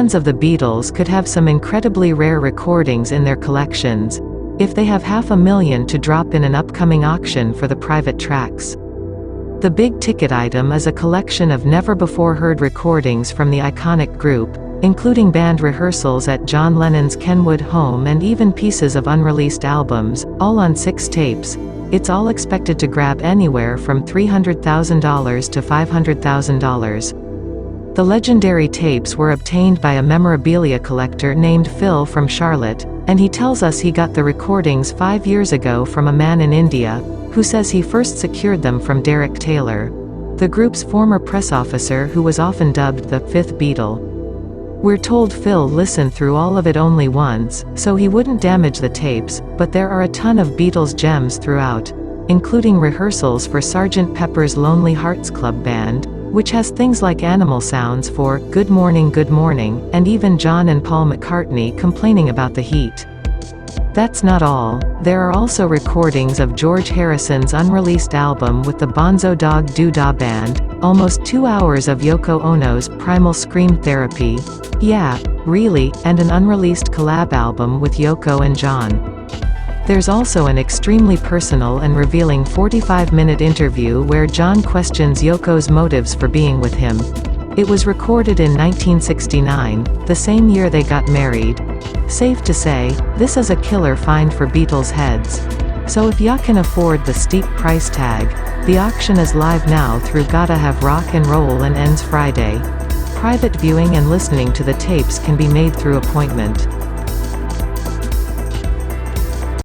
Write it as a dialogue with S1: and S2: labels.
S1: fans of the Beatles could have some incredibly rare recordings in their collections, if they have $500,000 to drop in an upcoming auction for the private tracks. The big ticket item is a collection of never-before-heard recordings from the iconic group, including band rehearsals at John Lennon's Kenwood home and even pieces of unreleased albums, all on 6 tapes. It's all expected to grab anywhere from $300,000 to $500,000. The legendary tapes were obtained by a memorabilia collector named Phil from Charlotte, and he tells us he got the recordings 5 years ago from a man in India, who says he first secured them from Derek Taylor, the group's former press officer who was often dubbed the fifth Beatle. We're told Phil listened through all of it only once, so he wouldn't damage the tapes, but there are a ton of Beatles gems throughout, including rehearsals for Sgt. Pepper's Lonely Hearts Club Band, which has things like animal sounds for Good Morning, and even John and Paul McCartney complaining about the heat. That's not all. There are also recordings of George Harrison's unreleased album with the Bonzo Dog Doo-Dah Band, almost 2 hours of Yoko Ono's Primal Scream Therapy, yeah, really, and an unreleased collab album with Yoko and John. There's also an extremely personal and revealing 45-minute interview where John questions Yoko's motives for being with him. It was recorded in 1969, the same year they got married. Safe to say, this is a killer find for Beatles heads. So if ya can afford the steep price tag, the auction is live now through Gotta Have Rock and Roll and ends Friday. Private viewing and listening to the tapes can be made through appointment.